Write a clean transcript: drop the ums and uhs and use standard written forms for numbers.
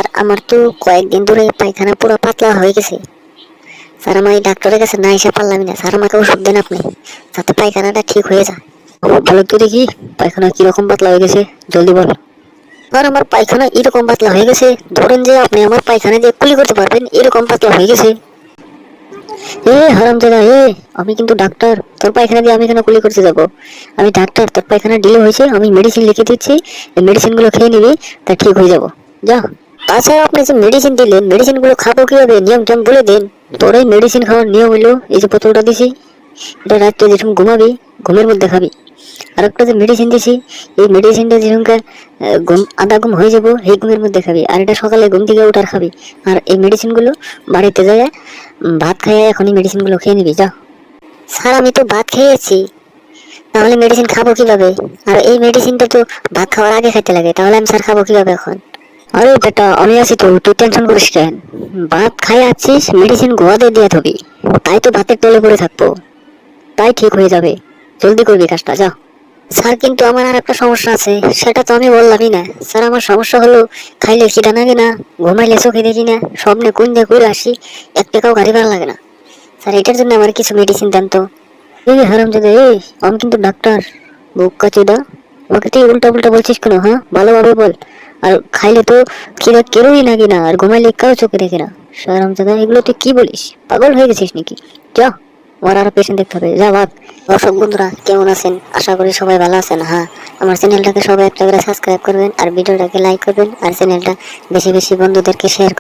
Sir আমার তো কয়েকদিন ধরে পায়খানা পুরো পাতলা হয়ে গেছে। স্যার আমি ডাক্তারের কাছে না এসে পারলাম না, স্যার আমাকে ওষুধ দেন আপনি, যাতে পায়খানাটা ঠিক হয়ে যায়। বলো তো দেখি, পায়খানা কিরকম পাতলা হয়ে গেছে, জলদি বল। আর আমার পায়খানা এরকম পাতলা হয়ে গেছে, ধরেন যে আপনি আমার পায়খানা দিয়ে কুলি করতে পারবেন, এরকম পাতলা হয়ে গেছে। এ হারামজাদা, আমি কিন্তু ডাক্তার, তোর পায়খানা দিয়ে আমি কেন কুলি করতে যাবো? আমি ডাক্তার, তোর পায়খানা ডিলে হয়েছে, আমি মেডিসিন লিখে দিচ্ছি, এই মেডিসিন গুলো খেয়ে নিবি, তা ঠিক হয়ে যাবো। যা। তাছাড়া আপনি যে মেডিসিন দিলেন, মেডিসিন গুলো খাবো কিভাবে, নিয়ম টিয়ম বলে দেন। তোর এই মেডিসিন খাওয়ার নিয়ম হলো, এই যে বোতলটা দিছি, এটা রাত্রে যেরকম ঘুমাবি, ঘুমের মধ্যে খাবি। আর একটা যে মেডিসিন দিছি, এই মেডিসিনটা যেরকম ঘুম আধা ঘুম হয়ে যাবো, এই ঘুমের মধ্যে খাবি। আর এটা সকালে ঘুম থেকে উঠার খাবি। আর এই মেডিসিন গুলো বাড়িতে যায় ভাত খাইয়ে এখনই মেডিসিন গুলো খেয়ে নিবি, যা। স্যার আমি তো ভাত খেয়েছি, তাহলে মেডিসিন খাবো কিভাবে? আর এই মেডিসিনটা তো ভাত খাওয়ার আগে খেতে লাগে, তাহলে আমি স্যার খাবো কিভাবে এখন? আরে বেটা, আমি আছি তো, তুই টেনশন করিস কেন? ভাত খাই আছিস, মেডিসিন গোয়াতে দিয়ে থবি, তাই তো ভাতের তলে পড়ে থাকবো, তাই ঠিক হয়ে যাবে। জলদি করবি কাজটা, যা। স্যার কিন্তু আমার আর একটা সমস্যা আছে, সেটা তো আমি বললামই না। স্যার আমার সমস্যা হলো, খাইলে খিদা লাগে না, ঘুমাইলে চোখে দেখি না, স্বপ্নে কোন দিয়ে ঘুরে আসি, এক টাকাও গাড়ি ভাড়া লাগে না। স্যার এটার জন্য আমার কিছু মেডিসিন দেন তো। এই হারামজাদা, আমি কিন্তু ডাক্তার, বোকা চোদা, আমাকে তুই উল্টা পুল্টা বলছিস কেন? হ্যাঁ, ভালোভাবে বল। আর খাইলে তো খিদা কেরোই নাকি না, আর ঘুমাইলে কারো চোখে দেখে না। হারামজাদা, এগুলো তুই কি বলিস? পাগল হয়ে গেছিস নাকি? যা, আমার আরো পেশেন্ট দেখতে হবে, যা ভাগ। দর্শক বন্ধুরা কেমন আছেন? আশা করি সবাই ভালো আছেন। হ্যাঁ, আমার চ্যানেলটাকে সবাই একটা করে সাবস্ক্রাইব করবেন, আর ভিডিওটাকে লাইক করবেন, আর চ্যানেলটা বেশি বেশি বন্ধুদেরকে শেয়ার